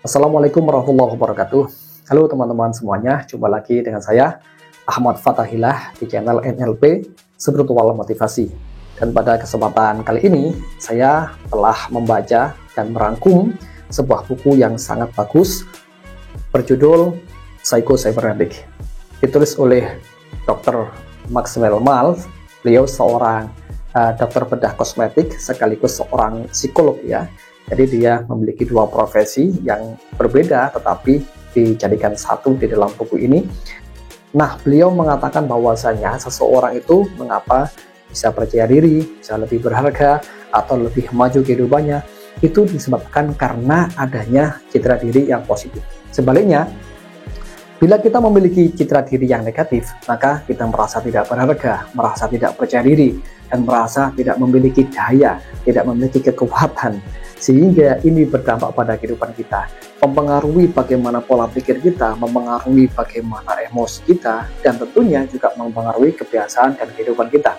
Assalamualaikum warahmatullahi wabarakatuh. Halo teman-teman semuanya, jumpa lagi dengan saya Ahmad Fatahillah di channel NLP Spiritual Motivasi. Dan pada kesempatan kali ini saya telah membaca dan merangkum sebuah buku yang sangat bagus berjudul Psycho-Cybernetic. Ditulis oleh Dr. Maxwell Maltz. Beliau seorang dokter bedah kosmetik sekaligus seorang psikolog ya. Jadi dia memiliki dua profesi yang berbeda tetapi dijadikan satu di dalam buku ini. Nah, beliau mengatakan bahwasanya seseorang itu mengapa bisa percaya diri, bisa lebih berharga atau lebih maju kehidupannya, itu disebabkan karena adanya citra diri yang positif. Sebaliknya, bila kita memiliki citra diri yang negatif, maka kita merasa tidak berharga, merasa tidak percaya diri, dan merasa tidak memiliki daya, tidak memiliki kekuatan. Sehingga ini berdampak pada kehidupan kita, mempengaruhi bagaimana pola pikir kita, mempengaruhi bagaimana emosi kita, dan tentunya juga mempengaruhi kebiasaan dan kehidupan kita.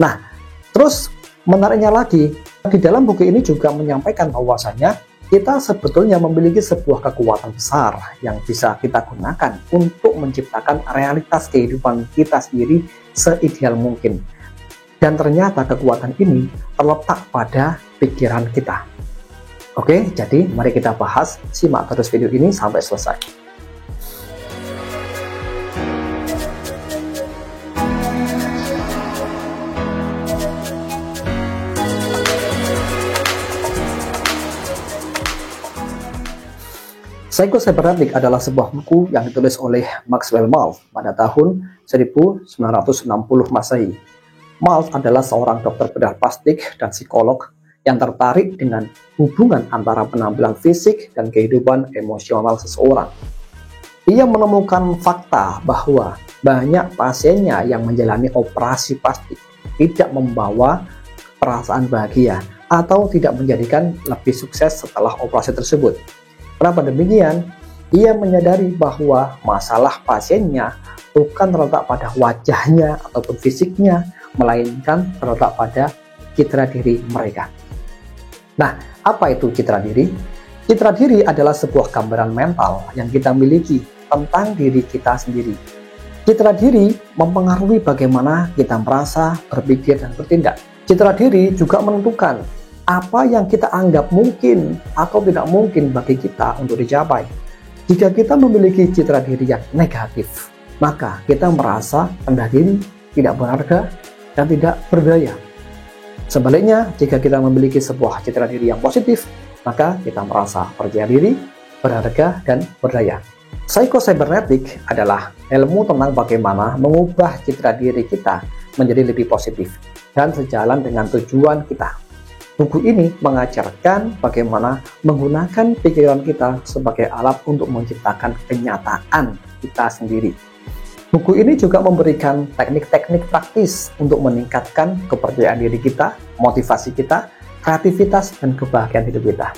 Nah, terus menariknya lagi, di dalam buku ini juga menyampaikan bahwasanya kita sebetulnya memiliki sebuah kekuatan besar yang bisa kita gunakan untuk menciptakan realitas kehidupan kita sendiri seideal mungkin. Dan ternyata kekuatan ini terletak pada pikiran kita. Oke, jadi mari kita bahas, simak terus video ini sampai selesai. Psycho-Cybernetic adalah sebuah buku yang ditulis oleh Maxwell Maltz pada tahun 1960 Masehi. Maltz adalah seorang dokter bedah plastik dan psikolog yang tertarik dengan hubungan antara penampilan fisik dan kehidupan emosional seseorang. Ia menemukan fakta bahwa banyak pasiennya yang menjalani operasi plastik tidak membawa perasaan bahagia atau tidak menjadikan lebih sukses setelah operasi tersebut. Kenapa demikian? Ia menyadari bahwa masalah pasiennya bukan terletak pada wajahnya ataupun fisiknya, melainkan terletak pada citra diri mereka. Nah, apa itu citra diri? Citra diri adalah sebuah gambaran mental yang kita miliki tentang diri kita sendiri. Citra diri mempengaruhi bagaimana kita merasa, berpikir, dan bertindak. Citra diri juga menentukan apa yang kita anggap mungkin atau tidak mungkin bagi kita untuk dicapai. Jika kita memiliki citra diri yang negatif, maka kita merasa rendah diri, tidak berharga, dan tidak berdaya. Sebaliknya, jika kita memiliki sebuah citra diri yang positif, maka kita merasa percaya diri, berharga, dan berdaya. Psycho-Cybernetic adalah ilmu tentang bagaimana mengubah citra diri kita menjadi lebih positif dan sejalan dengan tujuan kita. Buku ini mengajarkan bagaimana menggunakan pikiran kita sebagai alat untuk menciptakan kenyataan kita sendiri. Buku ini juga memberikan teknik-teknik praktis untuk meningkatkan kepercayaan diri kita, motivasi kita, kreativitas, dan kebahagiaan hidup kita.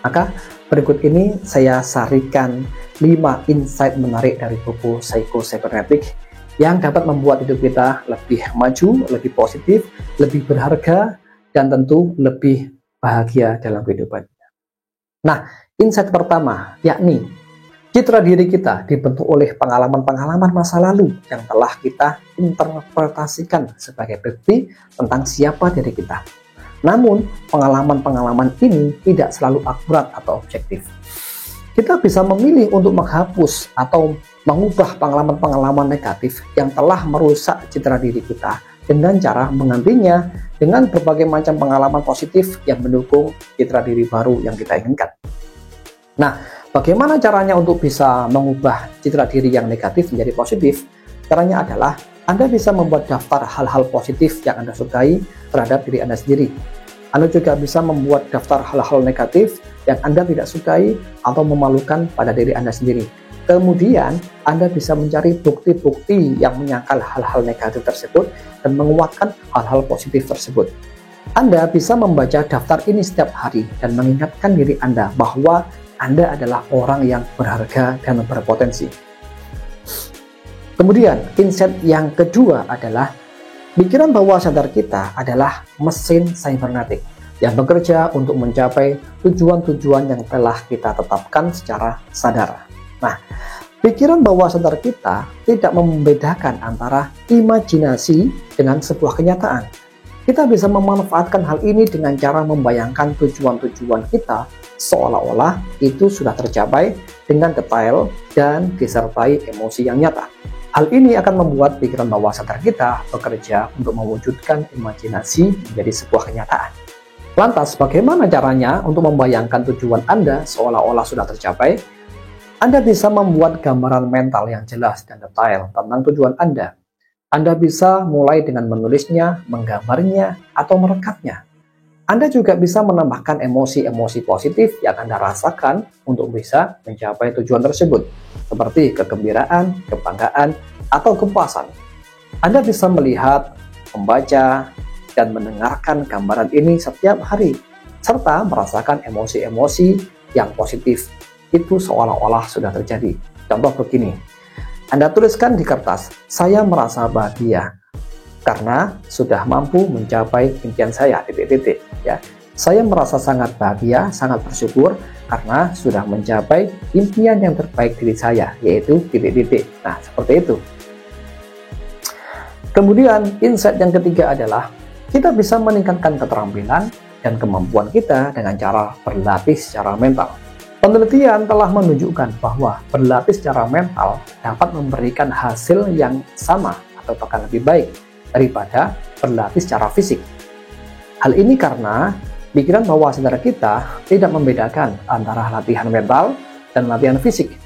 Maka berikut ini saya sarikan 5 insight menarik dari buku Psycho-Cybernetic yang dapat membuat hidup kita lebih maju, lebih positif, lebih berharga, dan tentu lebih bahagia dalam kehidupan. Nah, insight pertama yakni citra diri kita dibentuk oleh pengalaman-pengalaman masa lalu yang telah kita interpretasikan sebagai bukti tentang siapa diri kita. Namun, pengalaman-pengalaman ini tidak selalu akurat atau objektif. Kita bisa memilih untuk menghapus atau mengubah pengalaman-pengalaman negatif yang telah merusak citra diri kita dengan cara menggantinya dengan berbagai macam pengalaman positif yang mendukung citra diri baru yang kita inginkan. Nah, bagaimana caranya untuk bisa mengubah citra diri yang negatif menjadi positif? Caranya adalah Anda bisa membuat daftar hal-hal positif yang Anda sukai terhadap diri Anda sendiri. Anda juga bisa membuat daftar hal-hal negatif yang Anda tidak sukai atau memalukan pada diri Anda sendiri. Kemudian, Anda bisa mencari bukti-bukti yang menyangkal hal-hal negatif tersebut dan menguatkan hal-hal positif tersebut. Anda bisa membaca daftar ini setiap hari dan mengingatkan diri Anda bahwa Anda adalah orang yang berharga dan berpotensi. Kemudian, insight yang kedua adalah pikiran bawah sadar kita adalah mesin cybernetic. yang bekerja untuk mencapai tujuan-tujuan yang telah kita tetapkan secara sadar. Nah, pikiran bawah sadar kita tidak membedakan antara imajinasi dengan sebuah kenyataan. Kita bisa memanfaatkan hal ini dengan cara membayangkan tujuan-tujuan kita seolah-olah itu sudah tercapai dengan detail dan disertai emosi yang nyata. Hal ini akan membuat pikiran bawah sadar kita bekerja untuk mewujudkan imajinasi menjadi sebuah kenyataan. Lantas, bagaimana caranya untuk membayangkan tujuan Anda seolah-olah sudah tercapai? Anda bisa membuat gambaran mental yang jelas dan detail tentang tujuan Anda. Anda bisa mulai dengan menulisnya, menggambarnya, atau merekatnya. Anda juga bisa menambahkan emosi-emosi positif yang Anda rasakan untuk bisa mencapai tujuan tersebut, seperti kegembiraan, kebanggaan, atau kepuasan. Anda bisa melihat, membaca, dan mendengarkan gambaran ini setiap hari, serta merasakan emosi-emosi yang positif itu seolah-olah sudah terjadi. Contoh begini, Anda tuliskan di kertas, saya merasa bahagia karena sudah mampu mencapai impian saya, titik-titik, ya. Saya merasa sangat bahagia, sangat bersyukur karena sudah mencapai impian yang terbaik diri saya, yaitu titik-titik. Nah, seperti itu. Kemudian, insight yang ketiga adalah kita bisa meningkatkan keterampilan dan kemampuan kita dengan cara berlatih secara mental. Penelitian telah menunjukkan bahwa berlatih secara mental dapat memberikan hasil yang sama atau bahkan lebih baik daripada berlatih secara fisik. Hal ini karena pikiran bawah sadar kita tidak membedakan antara latihan mental dan latihan fisik.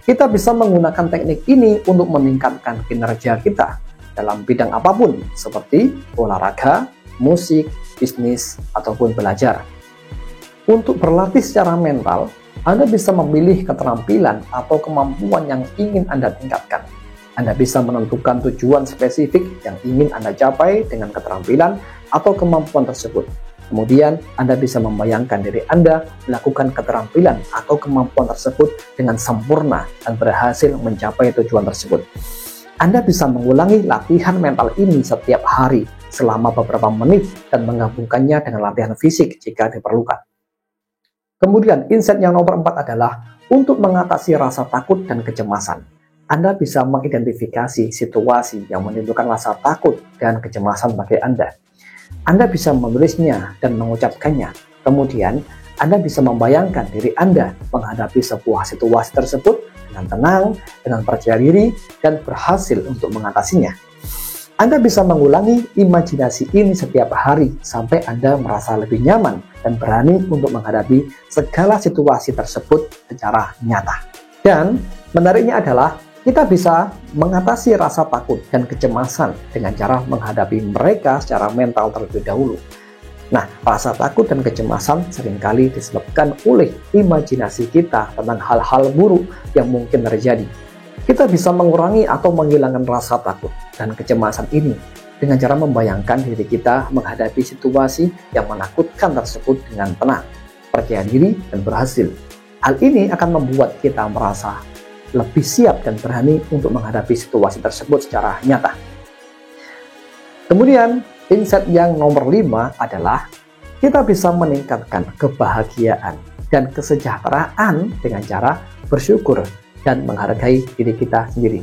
Kita bisa menggunakan teknik ini untuk meningkatkan kinerja kita dalam bidang apapun seperti olahraga, musik, bisnis, ataupun belajar. Untuk berlatih secara mental, Anda bisa memilih keterampilan atau kemampuan yang ingin Anda tingkatkan. Anda bisa menentukan tujuan spesifik yang ingin Anda capai dengan keterampilan atau kemampuan tersebut. Kemudian, Anda bisa membayangkan diri Anda melakukan keterampilan atau kemampuan tersebut dengan sempurna dan berhasil mencapai tujuan tersebut. Anda bisa mengulangi latihan mental ini setiap hari selama beberapa menit dan menggabungkannya dengan latihan fisik jika diperlukan. Kemudian, insight yang nomor 4 adalah untuk mengatasi rasa takut dan kecemasan. Anda bisa mengidentifikasi situasi yang menimbulkan rasa takut dan kecemasan bagi Anda. Anda bisa menulisnya dan mengucapkannya. Kemudian, Anda bisa membayangkan diri Anda menghadapi sebuah situasi tersebut dengan tenang, dengan percaya diri, dan berhasil untuk mengatasinya. Anda bisa mengulangi imajinasi ini setiap hari sampai Anda merasa lebih nyaman dan berani untuk menghadapi segala situasi tersebut secara nyata. Dan menariknya adalah kita bisa mengatasi rasa takut dan kecemasan dengan cara menghadapi mereka secara mental terlebih dahulu. Nah, rasa takut dan kecemasan seringkali disebabkan oleh imajinasi kita tentang hal-hal buruk yang mungkin terjadi. Kita bisa mengurangi atau menghilangkan rasa takut dan kecemasan ini dengan cara membayangkan diri kita menghadapi situasi yang menakutkan tersebut dengan tenang, percaya diri, dan berhasil. Hal ini akan membuat kita merasa lebih siap dan berani untuk menghadapi situasi tersebut secara nyata. Kemudian, insight yang nomor 5 adalah kita bisa meningkatkan kebahagiaan dan kesejahteraan dengan cara bersyukur dan menghargai diri kita sendiri.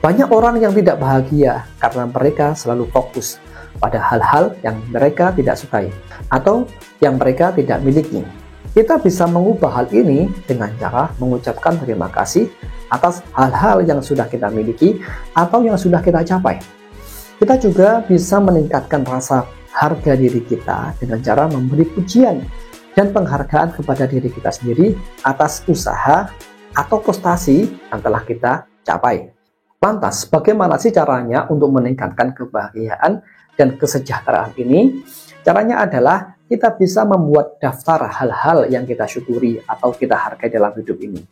Banyak orang yang tidak bahagia karena mereka selalu fokus pada hal-hal yang mereka tidak sukai atau yang mereka tidak miliki. Kita bisa mengubah hal ini dengan cara mengucapkan terima kasih atas hal-hal yang sudah kita miliki atau yang sudah kita capai. Kita juga bisa meningkatkan rasa harga diri kita dengan cara memberi pujian dan penghargaan kepada diri kita sendiri atas usaha atau prestasi yang telah kita capai. Lantas, bagaimana sih caranya untuk meningkatkan kebahagiaan dan kesejahteraan ini? Caranya adalah kita bisa membuat daftar hal-hal yang kita syukuri atau kita hargai dalam hidup ini.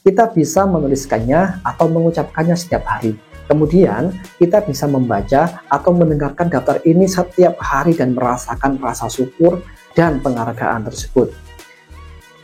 Kita bisa menuliskannya atau mengucapkannya setiap hari. Kemudian, kita bisa membaca atau mendengarkan daftar ini setiap hari dan merasakan rasa syukur dan penghargaan tersebut.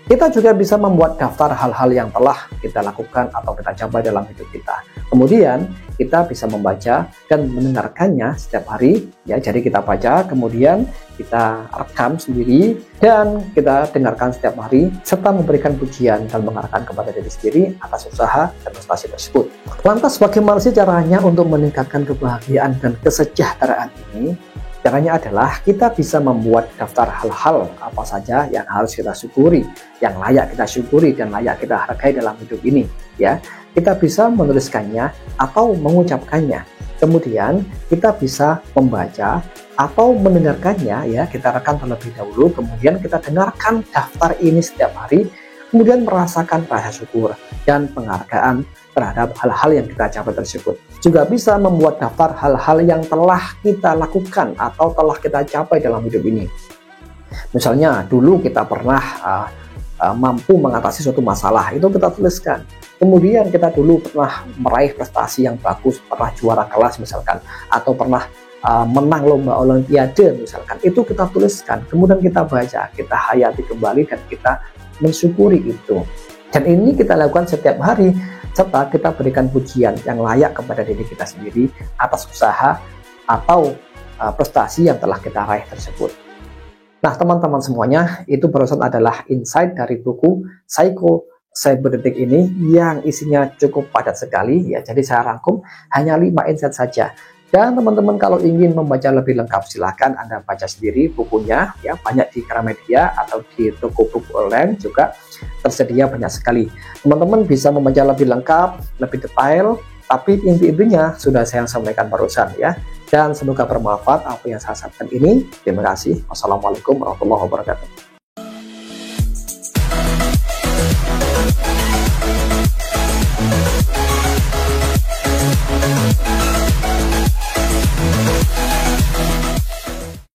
Kita juga bisa membuat daftar hal-hal yang telah kita lakukan atau kita capai dalam hidup kita. Kemudian kita bisa membaca dan mendengarkannya setiap hari ya. Jadi kita baca, kemudian kita rekam sendiri dan kita dengarkan setiap hari, serta memberikan pujian dan mengarahkan kepada diri sendiri atas usaha dan prestasi tersebut. Lantas bagaimana sih caranya untuk meningkatkan kebahagiaan dan kesejahteraan ini? Caranya adalah kita bisa membuat daftar hal-hal apa saja yang harus kita syukuri, yang layak kita syukuri dan layak kita hargai dalam hidup ini ya. Kita bisa menuliskannya atau mengucapkannya. Kemudian kita bisa membaca atau mendengarkannya ya, kita rekam terlebih dahulu, kemudian kita dengarkan daftar ini setiap hari, kemudian merasakan rasa syukur dan penghargaan terhadap hal-hal yang kita capai tersebut. Juga bisa membuat daftar hal-hal yang telah kita lakukan atau telah kita capai dalam hidup ini. Misalnya dulu kita pernah mampu mengatasi suatu masalah, itu kita tuliskan. Kemudian kita dulu pernah meraih prestasi yang bagus, pernah juara kelas misalkan, atau pernah menang lomba olimpiade misalkan, itu kita tuliskan. Kemudian kita baca, kita hayati kembali dan kita mensyukuri itu. Dan ini kita lakukan setiap hari, serta kita berikan pujian yang layak kepada diri kita sendiri atas usaha atau prestasi yang telah kita raih tersebut. Nah teman-teman semuanya, itu barusan adalah insight dari buku Psycho Cybernetic ini yang isinya cukup padat sekali ya. Jadi saya rangkum hanya 5 insight saja. Dan teman-teman kalau ingin membaca lebih lengkap, silahkan Anda baca sendiri bukunya ya, banyak di Gramedia atau di toko buku online juga tersedia banyak sekali. Teman-teman bisa membaca lebih lengkap, lebih detail, tapi inti-intinya sudah saya sampaikan barusan ya. Dan semoga bermanfaat apa yang saya sampaikan ini. Terima kasih. Wassalamualaikum warahmatullahi wabarakatuh.